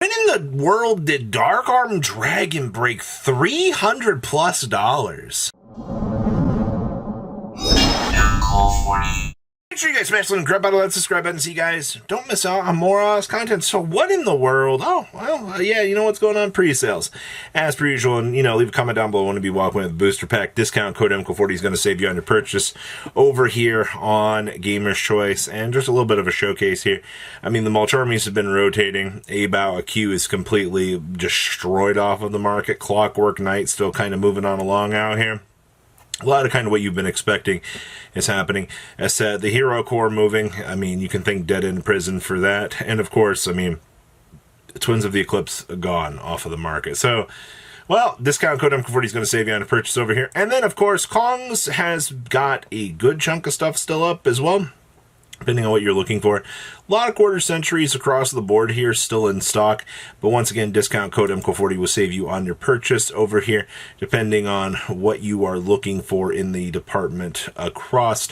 When in the world did Dark Arm Dragon break $300+? Make sure you guys smash the link, grab out of that subscribe button so you guys don't miss out on more content. So what in the world? Oh, well, yeah, you know what's going on? Pre-sales. As per usual, and, leave a comment down below. Want to be walking with booster pack discount code MCO40 is going to save you on your purchase over here on Gamer's Choice. And just a little bit of a showcase here. I mean, the Mulch Armies have been rotating. A Q is completely destroyed off of the market. Clockwork Night still kind of moving on along out here. A lot of kind of what you've been expecting is happening. As said, the Hero Core moving. I mean, you can thank Dead in Prison for that. And of course, I mean, Twins of the Eclipse gone off of the market. So, well, discount code MCO40 is going to save you on a purchase over here. And then, of course, Kong's has got a good chunk of stuff still up as well, depending on what you're looking for. A lot of quarter centuries across the board here still in stock. But once again, discount code MCO40 will save you on your purchase over here, depending on what you are looking for in the department across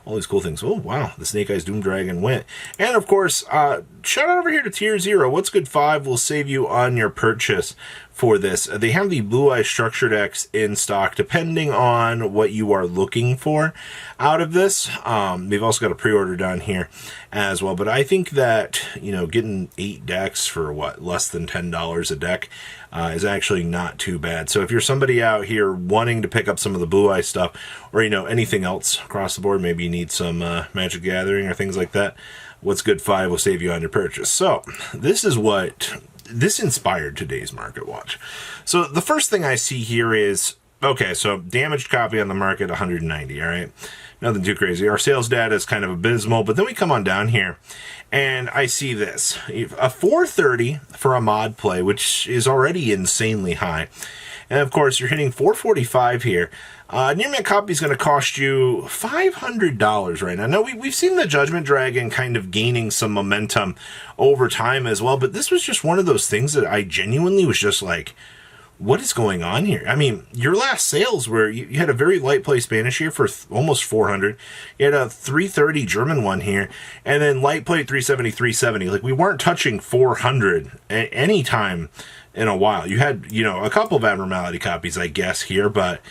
all these cool things. Oh, wow. The Snake Eyes Doom Dragon went. And, of course, shout out over here to Tier 0. What's Good 5 will save you on your purchase for this. They have the Blue Eye Structure decks in stock, depending on what you are looking for out of this. They've also got a pre-order down here as well. But I think that, getting 8 decks for, less than $10 a deck is actually not too bad. So if you're somebody out here wanting to pick up some of the Blue Eye stuff, or, anything else across the board, maybe you need some Magic Gathering or things like that, What's Good 5 will save you on your purchase. So this inspired today's Market Watch. So the first thing I see here is, okay, so damaged copy on the market, 190, all right? Nothing too crazy. Our sales data is kind of abysmal, but then we come on down here, and I see this. A 430 for a mod play, which is already insanely high. And, of course, you're hitting 445 here. Near mint copy is going to cost you $500 right now. Now, we've seen the Judgment Dragon kind of gaining some momentum over time as well, but this was just one of those things that I genuinely was just like, what is going on here? I mean, your last sales were, you had a very light play Spanish here for almost 400. You had a 330 German one here, and then light play 370, 370. Like, we weren't touching 400 at any time in a while. You had, a couple of abnormality copies, I guess, here, but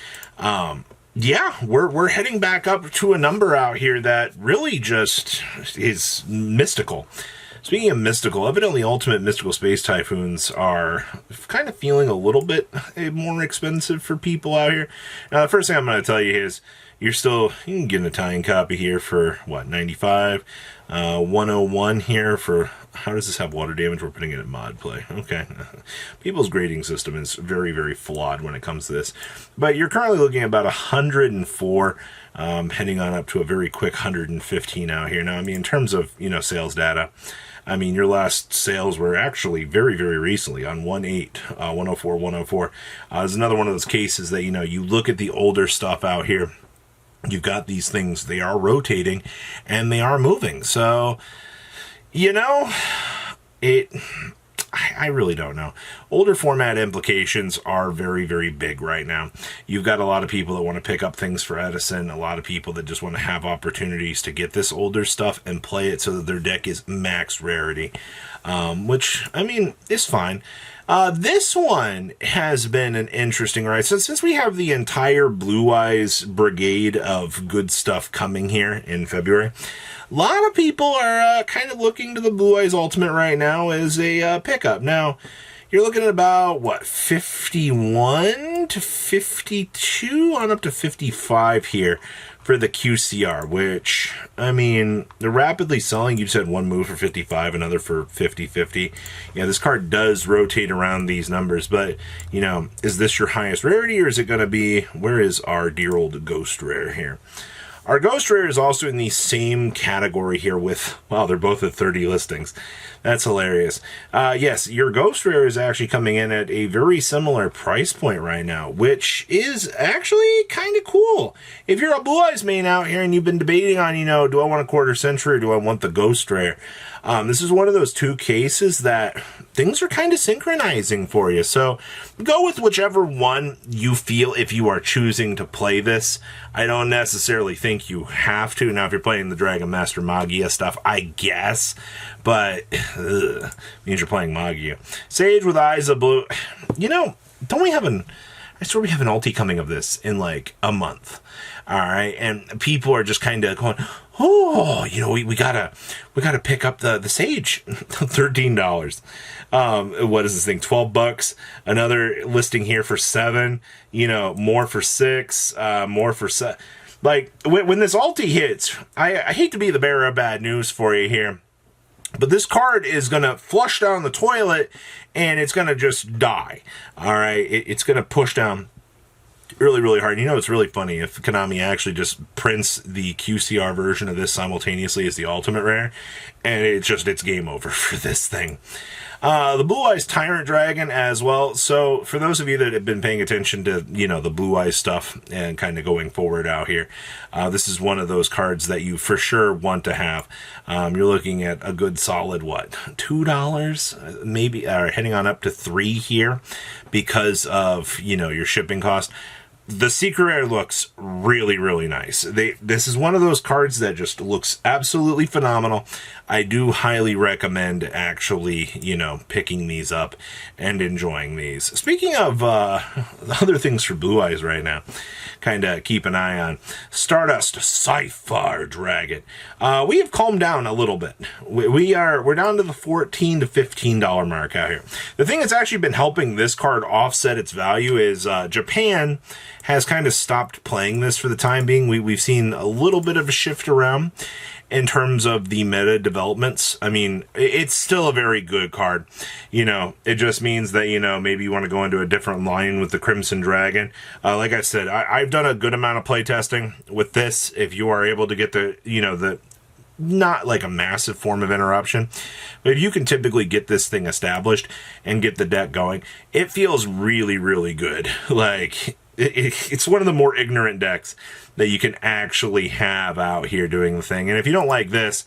yeah, we're heading back up to a number out here that really just is mystical. Speaking of mystical, evidently Ultimate Mystical Space Typhoons are kind of feeling a little bit more expensive for people out here. Now, the first thing I'm going to tell you is you can get an Italian copy here for, 95? 101 here for, how does this have water damage? We're putting it in mod play. Okay. People's grading system is very, very flawed when it comes to this. But you're currently looking at about 104, heading on up to a very quick 115 out here. Now, I mean, in terms of, sales data, I mean, your last sales were actually very, very recently on 1/8, 104, 104. There's another one of those cases that, you look at the older stuff out here, you've got these things, they are rotating and they are moving. So, I really don't know. Older format implications are very, very big right now. You've got a lot of people that want to pick up things for Edison, a lot of people that just want to have opportunities to get this older stuff and play it so that their deck is max rarity, which, I mean, is fine. This one has been an interesting ride. So since we have the entire Blue Eyes brigade of good stuff coming here in February, a lot of people are kind of looking to the Blue Eyes Ultimate right now as a pickup. Now, you're looking at about, 51 to 52 on up to 55 here for the QCR, which, I mean, they're rapidly selling. You said one move for 55, another for 50-50. Yeah, this card does rotate around these numbers, but, is this your highest rarity, or is it going to be, where is our dear old Ghost Rare here? Our Ghost Rare is also in the same category here with, wow, they're both at 30 listings. That's hilarious. Yes, your Ghost Rare is actually coming in at a very similar price point right now, which is actually kind of cool. If you're a Blue Eyes main out here and you've been debating on, do I want a quarter century or do I want the Ghost Rare? This is one of those two cases that things are kind of synchronizing for you. So go with whichever one you feel if you are choosing to play this. I don't necessarily think think you have to. Now, if you're playing the Dragon Master Magia stuff, I guess. But, means you're playing Magia. Sage with Eyes of Blue. You know, don't we have I swear we have an ulti coming of this in like a month. All right, and people are just kind of going, oh, you know, we gotta pick up the Sage, $13. What is this thing? $12. Another listing here for $7. You know, more for $6. More for $7. Like when this ulti hits, I hate to be the bearer of bad news for you here, but this card is gonna flush down the toilet, and it's gonna just die. All right, it's gonna push down really, really hard. You know, it's really funny if Konami actually just prints the QCR version of this simultaneously as the ultimate rare, and it's game over for this thing. The Blue Eyes Tyrant Dragon as well. So for those of you that have been paying attention to, you know, the Blue Eyes stuff and kind of going forward out here, this is one of those cards that you for sure want to have. You're looking at a good solid, what, $2 maybe, or heading on up to $3 here because of, you know, your shipping cost. The Secret Rare looks really, really nice. This is one of those cards that just looks absolutely phenomenal. I do highly recommend actually, you know, picking these up and enjoying these. Speaking of other things for Blue Eyes right now, kind of keep an eye on Stardust Cyhire Dragon. We have calmed down a little bit. We're down to the $14 to $15 mark out here. The thing that's actually been helping this card offset its value is Japan has kind of stopped playing this for the time being. We've seen a little bit of a shift around in terms of the meta developments. I mean, it's still a very good card. You know, it just means that, you know, maybe you want to go into a different line with the Crimson Dragon. Like I said, I've done a good amount of playtesting with this. If you are able to get the, you know, the not like a massive form of interruption, but if you can typically get this thing established and get the deck going, it feels really, really good. Like, it's one of the more ignorant decks that you can actually have out here doing the thing. And if you don't like this,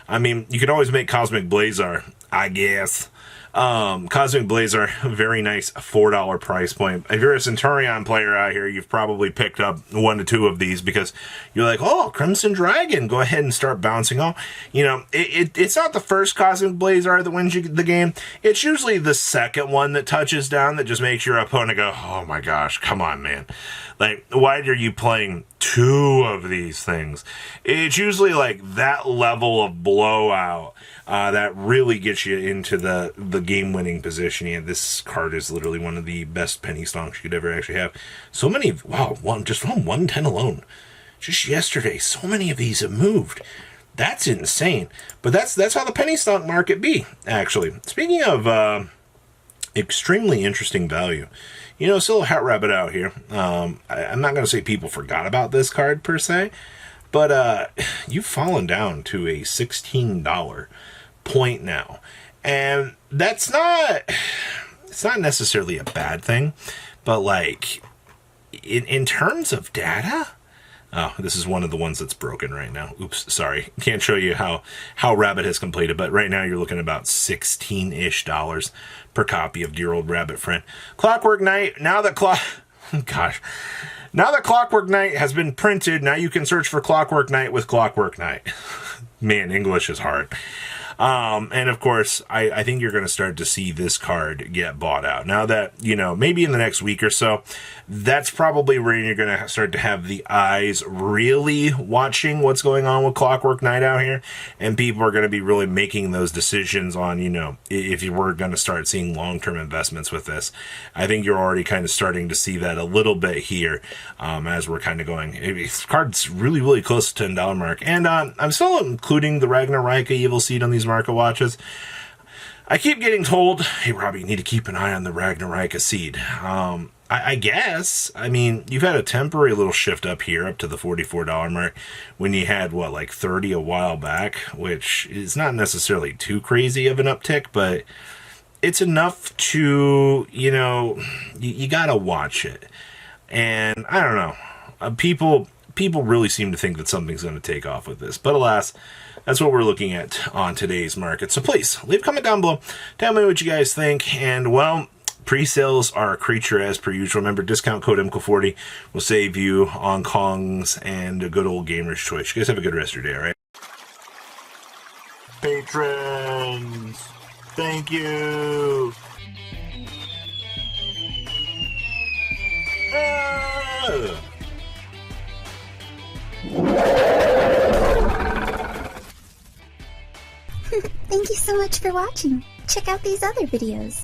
I mean, you could always make Cosmic Blazar, I guess. Cosmic Blazar, very nice $4 price point. If you're a Centurion player out here, you've probably picked up 1 to 2 of these because you're like, oh, Crimson Dragon, go ahead and start bouncing off. You know, it's not the first Cosmic Blazar that wins you the game. It's usually the second one that touches down that just makes your opponent go, oh my gosh, come on, man. Like, why are you playing 2 of these things? It's usually like that level of blowout that really gets you into the game-winning position. Yeah, this card is literally one of the best penny stonks you could ever actually have. So many, wow, just from 110 alone. Just yesterday, so many of these have moved. That's insane. But that's how the penny stonk market be, actually. Speaking of extremely interesting value, you know, still a Hat Rabbit out here. I'm not going to say people forgot about this card per se, but you've fallen down to a $16 point now. And it's not necessarily a bad thing, but like in terms of data, oh, this is one of the ones that's broken right now. Oops, sorry. Can't show you how Rabbit has completed, but right now you're looking at about $16-ish per copy of Dear Old Rabbit Friend. Clockwork Night, now that Clockwork Night has been printed, now you can search for Clockwork Night with Clockwork Night. Man, English is hard. And of course, I think you're going to start to see this card get bought out. Now that, you know, maybe in the next week or so, that's probably where you're going to start to have the eyes really watching what's going on with Clockwork Night out here. And people are going to be really making those decisions on, you know, if you were going to start seeing long-term investments with this. I think you're already kind of starting to see that a little bit here as we're kind of going. This card's really, really close to $10 mark. And I'm still including the Ragnarika Evil Seed on these market watches. I keep getting told, hey Robbie, you need to keep an eye on the Ragnarika Seed. I guess, I mean, you've had a temporary little shift up here, up to the $44 mark, when you had, what, like 30 a while back, which is not necessarily too crazy of an uptick, but it's enough to, you know, you gotta watch it. And I don't know, people really seem to think that something's going to take off with this, but alas, that's what we're looking at on today's market. So please, leave a comment down below, tell me what you guys think, and well, Pre-sales are a creature as per usual. Remember, discount code MCO40 will save you on Kongs and a good old gamer's choice. You guys have a good rest of your day, all right? Patrons, thank you. Thank you so much for watching. Check out these other videos.